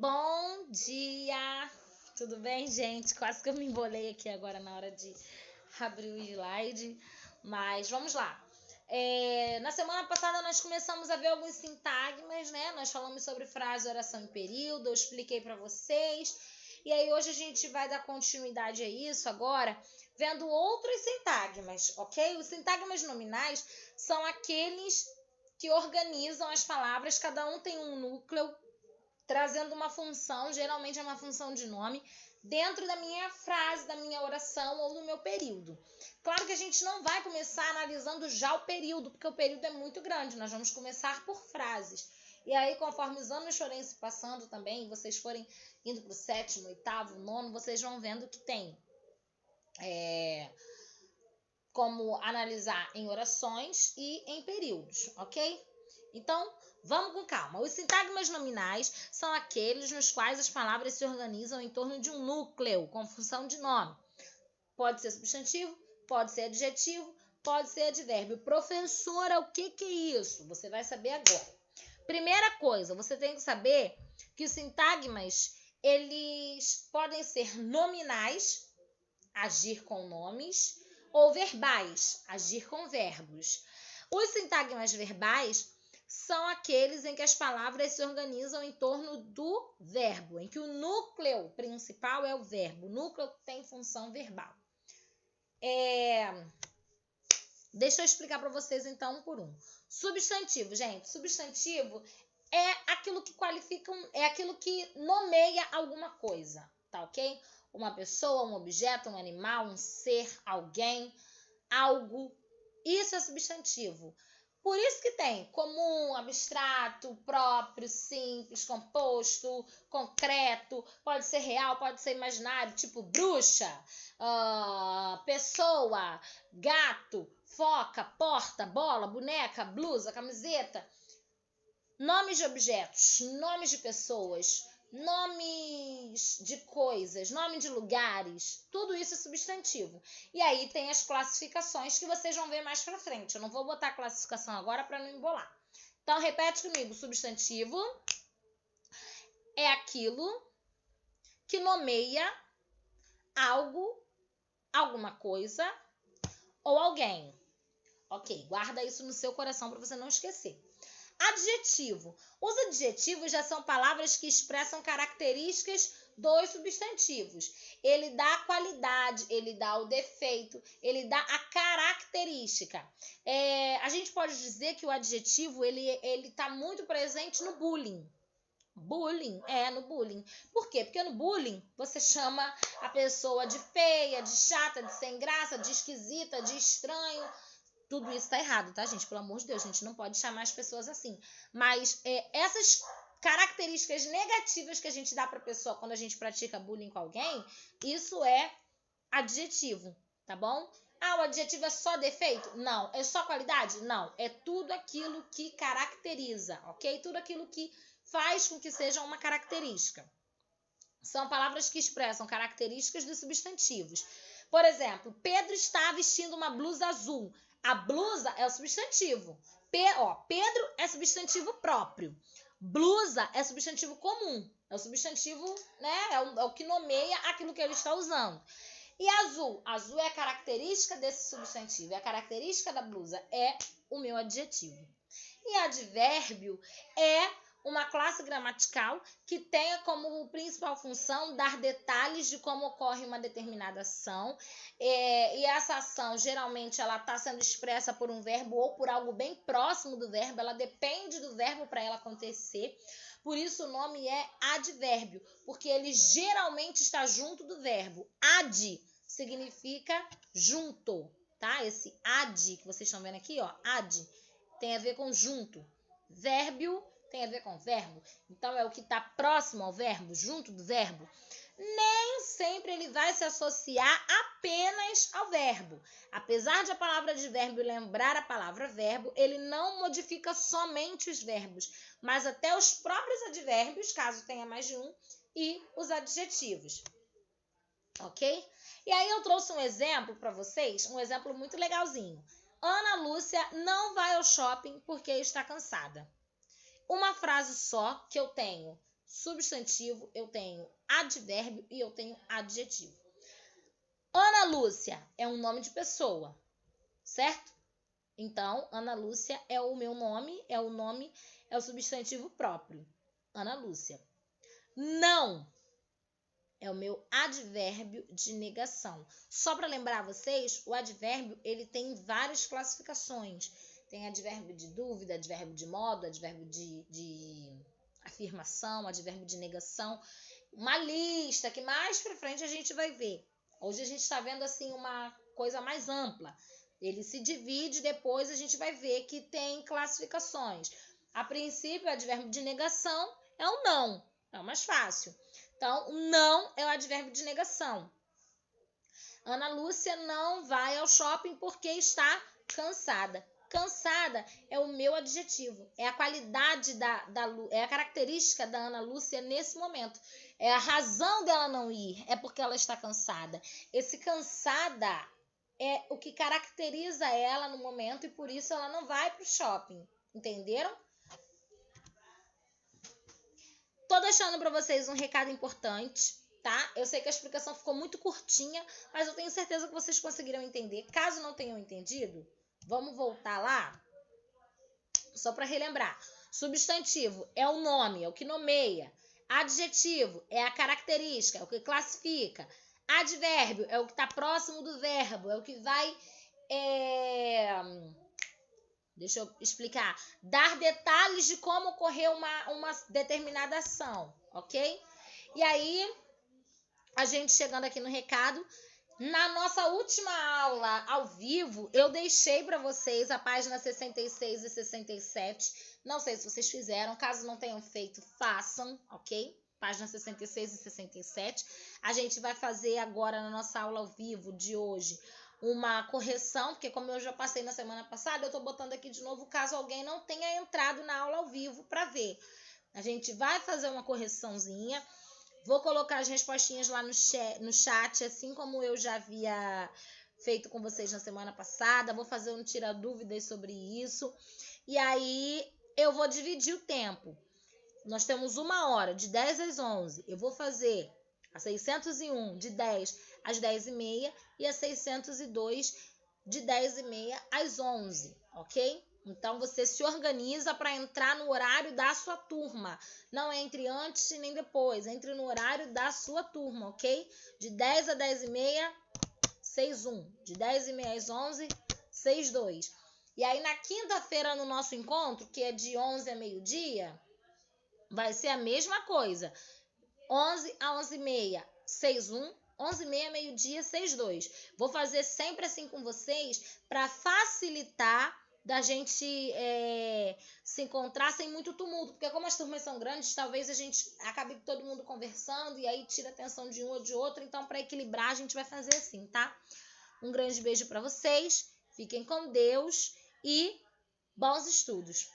Bom dia! Tudo bem, gente? Quase que eu me embolei aqui agora na hora de abrir o slide, mas vamos lá. Na semana passada nós começamos a ver alguns sintagmas, né? Nós falamos sobre frase, oração e período, eu expliquei para vocês. E aí hoje a gente vai dar continuidade a isso agora, vendo outros sintagmas, ok? Os sintagmas nominais são aqueles que organizam as palavras, cada um tem um núcleo, trazendo uma função, geralmente é uma função de nome, dentro da minha frase, da minha oração ou do meu período. Claro que a gente não vai começar analisando já o período, porque o período é muito grande, nós vamos começar por frases. E aí, conforme os anos forem se passando também, vocês forem indo para o 7º, 8º, 9º, vocês vão vendo que tem como analisar em orações e em períodos, ok? Então, vamos com calma. Os sintagmas nominais são aqueles nos quais as palavras se organizam em torno de um núcleo, com função de nome. Pode ser substantivo, pode ser adjetivo, pode ser advérbio. Professora, o que é isso? Você vai saber agora. Primeira coisa, você tem que saber que os sintagmas, eles podem ser nominais, agir com nomes, ou verbais, agir com verbos. Os sintagmas verbais são aqueles em que as palavras se organizam em torno do verbo, em que o núcleo principal é o verbo, o núcleo tem função verbal. Deixa eu explicar para vocês então um por um. Substantivo, gente, substantivo é aquilo que qualifica, é aquilo que nomeia alguma coisa, tá ok? Uma pessoa, um objeto, um animal, um ser, alguém, algo, isso é substantivo. Por isso que tem comum, abstrato, próprio, simples, composto, concreto, pode ser real, pode ser imaginário, tipo bruxa, pessoa, gato, foca, porta, bola, boneca, blusa, camiseta. Nomes de objetos, nomes de pessoas, nomes de coisas, nome de lugares, tudo isso é substantivo. E aí tem as classificações que vocês vão ver mais pra frente. Eu não vou botar a classificação agora para não embolar. Então, repete comigo. Substantivo é aquilo que nomeia algo, alguma coisa ou alguém. Ok, guarda isso no seu coração para você não esquecer. Adjetivo. Os adjetivos já são palavras que expressam características dos substantivos. Ele dá a qualidade, ele dá o defeito, ele dá a característica. A gente pode dizer que o adjetivo ele está muito presente no bullying. No bullying. Por quê? Porque no bullying você chama a pessoa de feia, de chata, de sem graça, de esquisita, de estranho. Tudo isso tá errado, tá, gente? Pelo amor de Deus, a gente não pode chamar as pessoas assim. Mas essas características negativas que a gente dá pra pessoa quando a gente pratica bullying com alguém, isso é adjetivo, tá bom? O adjetivo é só defeito? Não. É só qualidade? Não. É tudo aquilo que caracteriza, ok? Tudo aquilo que faz com que seja uma característica. São palavras que expressam características dos substantivos. Por exemplo, Pedro está vestindo uma blusa azul. A blusa é o substantivo. Pedro é substantivo próprio. Blusa é substantivo comum. É o substantivo, né? É o que nomeia aquilo que ele está usando. E azul? Azul é a característica desse substantivo. É a característica da blusa. É o meu adjetivo. E advérbio é uma classe gramatical que tenha como principal função dar detalhes de como ocorre uma determinada ação. E essa ação, geralmente, ela está sendo expressa por um verbo ou por algo bem próximo do verbo. Ela depende do verbo para ela acontecer. Por isso, o nome é advérbio, porque ele geralmente está junto do verbo. Ad significa junto, tá? Esse ad que vocês estão vendo aqui, ó, ad, tem a ver com junto. Vérbio tem a ver com verbo, então é o que está próximo ao verbo, junto do verbo. Nem sempre ele vai se associar apenas ao verbo. Apesar de a palavra advérbio lembrar a palavra verbo, ele não modifica somente os verbos, mas até os próprios advérbios, caso tenha mais de um, e os adjetivos. Ok? E aí eu trouxe um exemplo para vocês, um exemplo muito legalzinho. Ana Lúcia não vai ao shopping porque está cansada. Uma frase só que eu tenho substantivo, eu tenho advérbio e eu tenho adjetivo. Ana Lúcia é um nome de pessoa, certo? Então, Ana Lúcia é o meu nome, é o substantivo próprio. Ana Lúcia. Não é o meu advérbio de negação. Só para lembrar vocês, o advérbio ele tem várias classificações. Tem advérbio de dúvida, advérbio de modo, advérbio de afirmação, advérbio de negação. Uma lista que mais para frente a gente vai ver. Hoje a gente está vendo assim uma coisa mais ampla. Ele se divide, depois a gente vai ver que tem classificações. A princípio, o advérbio de negação é o não. É o mais fácil. Então, o não é o advérbio de negação. Ana Lúcia não vai ao shopping porque está cansada. Cansada é o meu adjetivo. É a qualidade é a característica da Ana Lúcia nesse momento. É a razão dela não ir. É porque ela está cansada. Esse cansada é o que caracteriza ela no momento e por isso ela não vai para o shopping. Entenderam? Tô deixando para vocês um recado importante, tá? Eu sei que a explicação ficou muito curtinha, mas eu tenho certeza que vocês conseguiram entender. Caso não tenham entendido, vamos voltar lá? Só para relembrar. Substantivo é o nome, é o que nomeia. Adjetivo é a característica, é o que classifica. Advérbio é o que está próximo do verbo, é o que vai... Deixa eu explicar. Dar detalhes de como ocorreu uma determinada ação, ok? E aí, a gente chegando aqui no recado, na nossa última aula ao vivo, eu deixei para vocês a página 66 e 67. Não sei se vocês fizeram, caso não tenham feito, façam, ok? Página 66 e 67. A gente vai fazer agora na nossa aula ao vivo de hoje uma correção, porque como eu já passei na semana passada, eu tô botando aqui de novo caso alguém não tenha entrado na aula ao vivo para ver. A gente vai fazer uma correçãozinha, vou colocar as respostinhas lá no chat, assim como eu já havia feito com vocês na semana passada, vou fazer um tira dúvidas sobre isso, e aí eu vou dividir o tempo. Nós temos 1 hora, de 10 às 11, eu vou fazer a 601 de 10 às 10h30 e a 602 de 10h30 às 11, ok? Então, você se organiza para entrar no horário da sua turma. Não entre antes e nem depois, entre no horário da sua turma, ok? De 10 a 10h30, 6-1. De 10h30 às 11, 6-2. E aí, na quinta-feira, no nosso encontro, que é de 11 a meio-dia, vai ser a mesma coisa. 11 a 11h30, 6-1. 11h30, meio-dia, 6-2. Vou fazer sempre assim com vocês para facilitar da gente se encontrar sem muito tumulto. Porque como as turmas são grandes, talvez a gente acabe todo mundo conversando e aí tira a atenção de um ou de outro. Então, para equilibrar, a gente vai fazer assim, tá? Um grande beijo para vocês. Fiquem com Deus e bons estudos.